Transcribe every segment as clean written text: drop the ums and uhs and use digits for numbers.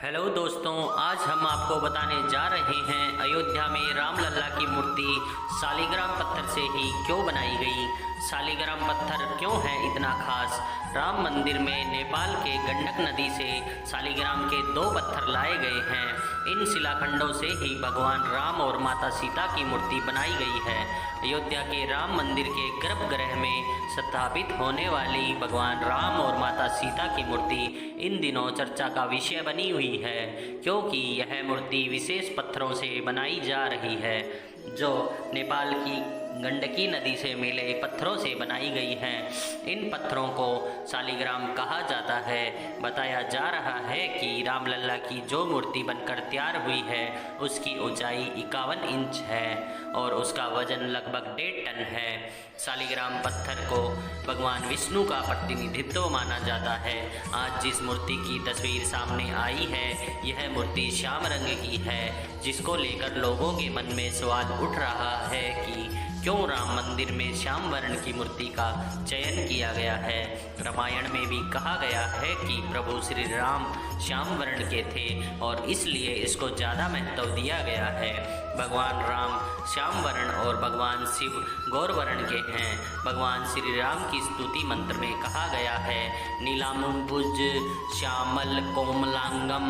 Hello दोस्तों, आज हम आपको बताने जा रहे हैं अयोध्या में रामलला की मूर्ति शालिग्राम पत्थर से ही क्यों बनाई गई। शालिग्राम पत्थर क्यों है इतना खास। राम मंदिर में नेपाल के गंडक नदी से शालिग्राम के 2 पत्थर लाए गए हैं। इन शिलाखंडों से ही भगवान राम और माता सीता की मूर्ति बनाई गई है। अयोध्या के राम मंदिर के गर्भगृह में स्थापित होने वाली भगवान राम और माता सीता की मूर्ति इन दिनों चर्चा का विषय बनी हुई है, क्योंकि यह मूर्ति विशेष पत्थरों से बनाई जा रही है जो नेपाल की गंडकी नदी से मिले पत्थरों से बनाई गई हैं। इन पत्थरों को शालिग्राम कहा जाता है। बताया जा रहा है कि रामलला की जो मूर्ति बनकर तैयार हुई है उसकी ऊंचाई 51 इंच है और उसका वजन लगभग 1.5 टन है। शालिग्राम पत्थर को भगवान विष्णु का प्रतिनिधित्व माना जाता है। आज जिस मूर्ति की तस्वीर सामने आई है यह मूर्ति श्याम रंग की है, जिसको लेकर लोगों के मन में सवाल उठ रहा है कि क्यों राम मंदिर में श्याम वर्ण की मूर्ति का चयन किया गया है। रामायण में भी कहा गया है कि प्रभु श्री राम श्याम वर्ण के थे और इसलिए इसको ज़्यादा महत्व दिया गया है। भगवान राम श्याम वर्ण और भगवान शिव गौर वर्ण के हैं। भगवान श्री राम की स्तुति मंत्र में कहा गया है, नीलाम्बुज श्यामल कोमलांगम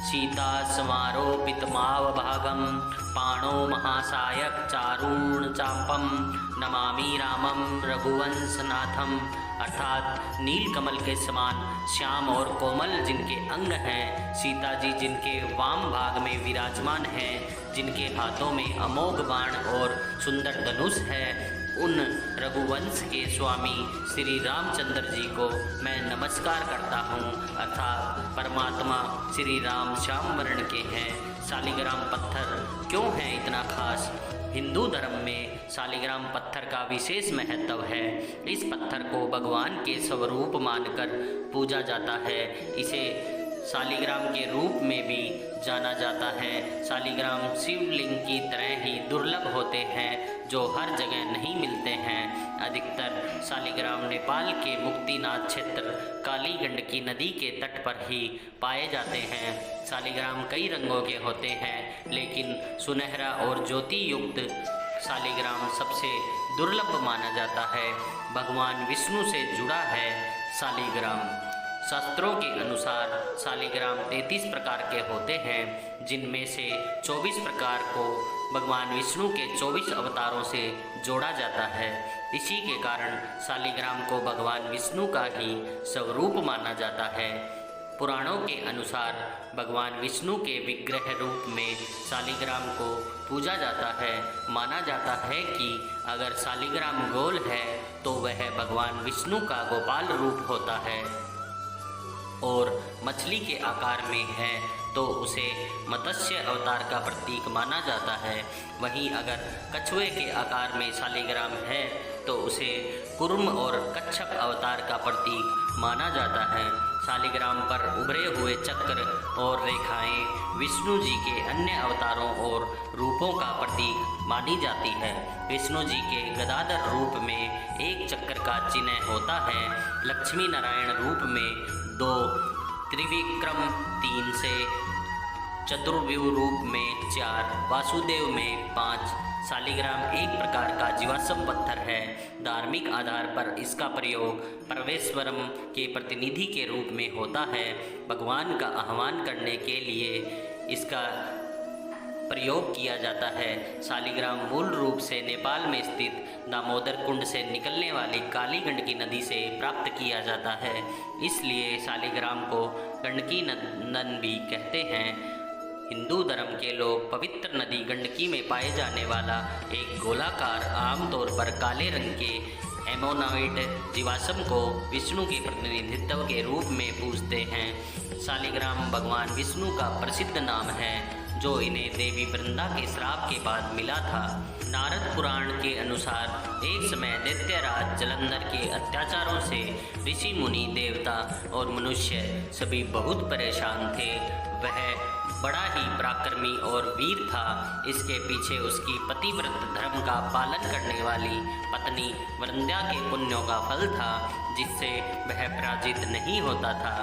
सीता समारोपितमावभागम पाणो महासायक चारुण चापम नमामि रामम रघुवंशनाथम। अर्थात नीलकमल के समान श्याम और कोमल जिनके अंग हैं, सीता जी जिनके वाम भाग में विराजमान हैं, जिनके हाथों में अमोघ बाण और सुंदर धनुष है, उन रघुवंश के स्वामी श्री रामचंद्र जी को मैं नमस्कार करता हूँ। अर्थात परमात्मा श्री राम श्याम वर्ण के हैं। शालिग्राम पत्थर क्यों है इतना खास। हिंदू धर्म में शालिग्राम पत्थर का विशेष महत्व है। इस पत्थर को भगवान के स्वरूप मानकर पूजा जाता है। इसे शालिग्राम के रूप में भी जाना जाता है। शालिग्राम शिवलिंग की तरह ही दुर्लभ होते हैं जो हर जगह नहीं मिलते हैं। अधिकतर शालिग्राम नेपाल के मुक्तिनाथ क्षेत्र काली गंडकी नदी के तट पर ही पाए जाते हैं। शालिग्राम कई रंगों के होते हैं, लेकिन सुनहरा और ज्योति युक्त शालिग्राम सबसे दुर्लभ माना जाता है। भगवान विष्णु से जुड़ा है शालिग्राम। शास्त्रों के अनुसार शालिग्राम 33 प्रकार के होते हैं, जिनमें से 24 प्रकार को भगवान विष्णु के 24 अवतारों से जोड़ा जाता है। इसी के कारण शालिग्राम को भगवान विष्णु का ही स्वरूप माना जाता है। पुराणों के अनुसार भगवान विष्णु के विग्रह रूप में शालिग्राम को पूजा जाता है। माना जाता है कि अगर शालिग्राम गोल है तो वह भगवान विष्णु का गोपाल रूप होता है और मछली के आकार में है तो उसे मत्स्य अवतार का प्रतीक माना जाता है। वहीं अगर कछुए के आकार में शालिग्राम है तो उसे कुर्म और कच्छप अवतार का प्रतीक माना जाता है। शालिग्राम पर उभरे हुए चक्र और रेखाएं विष्णु जी के अन्य अवतारों और रूपों का प्रतीक मानी जाती है। विष्णु जी के गदाधर रूप में एक चक्र का चिन्ह होता है। लक्ष्मी नारायण रूप में 2, त्रिविक्रम 3 से चतुर्व्यूह रूप में 4, वासुदेव में 5। शालिग्राम एक प्रकार का जीवाश्म पत्थर है। धार्मिक आधार पर इसका प्रयोग परमेश्वरम के प्रतिनिधि के रूप में होता है। भगवान का आह्वान करने के लिए इसका प्रयोग किया जाता है। शालिग्राम मूल रूप से नेपाल में स्थित दामोदर कुंड से निकलने वाली काली गंडकी नदी से प्राप्त किया जाता है, इसलिए शालिग्राम को गंडकी नंदन भी कहते हैं। हिंदू धर्म के लोग पवित्र नदी गंडकी में पाए जाने वाला एक गोलाकार आमतौर पर काले रंग के एमोनाइट जीवाश्म को विष्णु के प्रतिनिधित्व के रूप में पूजते हैं। शालिग्राम भगवान विष्णु का प्रसिद्ध नाम है जो इन्हें देवी वृंदा के श्राप के बाद मिला था। नारद पुराण के अनुसार एक समय दैत्यराज जलंधर के अत्याचारों से ऋषि मुनि देवता और मनुष्य सभी बहुत परेशान थे। वह बड़ा ही पराक्रमी और वीर था। इसके पीछे उसकी पतिव्रत धर्म का पालन करने वाली पत्नी वृंदा के पुण्यों का फल था, जिससे वह पराजित नहीं होता था।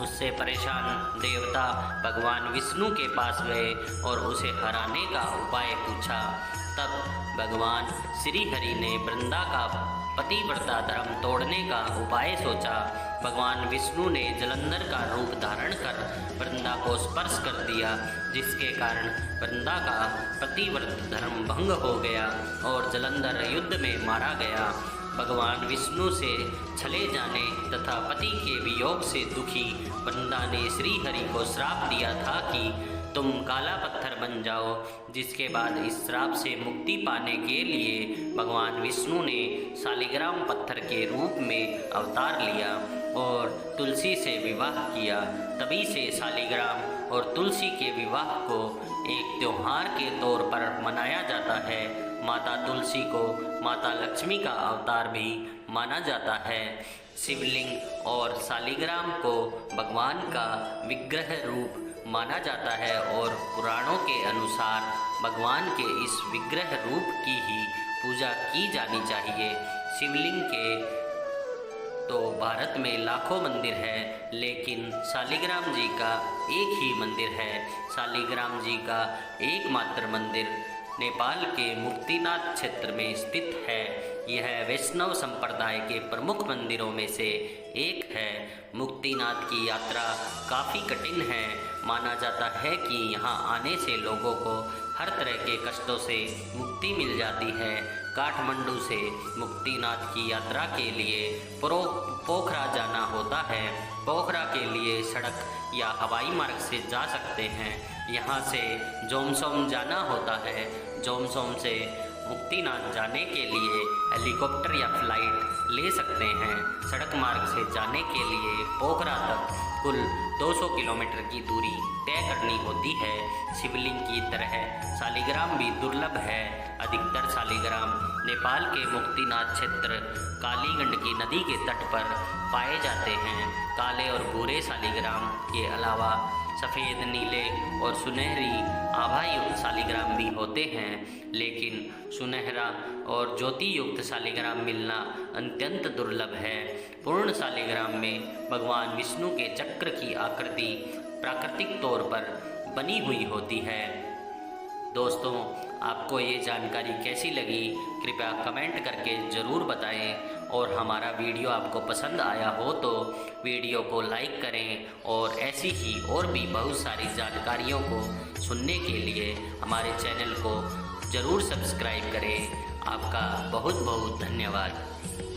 उससे परेशान देवता भगवान विष्णु के पास गए और उसे हराने का उपाय पूछा। तब भगवान श्री हरि ने वृंदा का पतिव्रता धर्म तोड़ने का उपाय सोचा। भगवान विष्णु ने जलंधर का रूप धारण कर वृंदा को स्पर्श कर दिया, जिसके कारण वृंदा का पतिव्रत धर्म भंग हो गया और जलंधर युद्ध में मारा गया। भगवान विष्णु से छले जाने तथा पति के वियोग से दुखी वृंदा ने श्री हरि को श्राप दिया था कि तुम काला पत्थर बन जाओ, जिसके बाद इस श्राप से मुक्ति पाने के लिए भगवान विष्णु ने शालिग्राम पत्थर के रूप में अवतार लिया और तुलसी से विवाह किया। तभी से शालिग्राम और तुलसी के विवाह को एक त्योहार के तौर पर मनाया जाता है। माता तुलसी को माता लक्ष्मी का अवतार भी माना जाता है। शिवलिंग और शालिग्राम को भगवान का विग्रह रूप माना जाता है और पुराणों के अनुसार भगवान के इस विग्रह रूप की ही पूजा की जानी चाहिए। शिवलिंग के तो भारत में लाखों मंदिर है, लेकिन शालिग्राम जी का एक ही मंदिर है। शालिग्राम जी का एकमात्र मंदिर नेपाल के मुक्तिनाथ क्षेत्र में स्थित है। यह वैष्णव संप्रदाय के प्रमुख मंदिरों में से एक है। मुक्तिनाथ की यात्रा काफ़ी कठिन है। माना जाता है कि यहाँ आने से लोगों को हर तरह के कष्टों से मुक्ति मिल जाती है। काठमांडू से मुक्तिनाथ की यात्रा के लिए पोखरा जाना होता है। पोखरा के लिए सड़क या हवाई मार्ग से जा सकते हैं। यहाँ से जोमसोम जाना होता है। जोमसोम से मुक्तिनाथ जाने के लिए हेलीकॉप्टर या फ्लाइट ले सकते हैं। सड़क मार्ग से जाने के लिए पोखरा तक कुल 200 किलोमीटर की दूरी तय करनी होती है। शिवलिंग की तरह शालिग्राम भी दुर्लभ है। अधिकतर शालिग्राम नेपाल के मुक्तिनाथ क्षेत्र कालीगंड की नदी के तट पर पाए जाते हैं। काले और भूरे शालिग्राम के अलावा सफ़ेद, नीले और सुनहरी आभायुक्त शालिग्राम भी होते हैं, लेकिन सुनहरा और ज्योति युक्त शालिग्राम मिलना अत्यंत दुर्लभ है। पूर्ण शालिग्राम में भगवान विष्णु के चक्र की आकृति प्राकृतिक तौर पर बनी हुई होती है। दोस्तों, आपको ये जानकारी कैसी लगी कृपया कमेंट करके ज़रूर बताएं, और हमारा वीडियो आपको पसंद आया हो तो वीडियो को लाइक करें और ऐसी ही और भी बहुत सारी जानकारियों को सुनने के लिए हमारे चैनल को ज़रूर सब्सक्राइब करें। आपका बहुत बहुत धन्यवाद।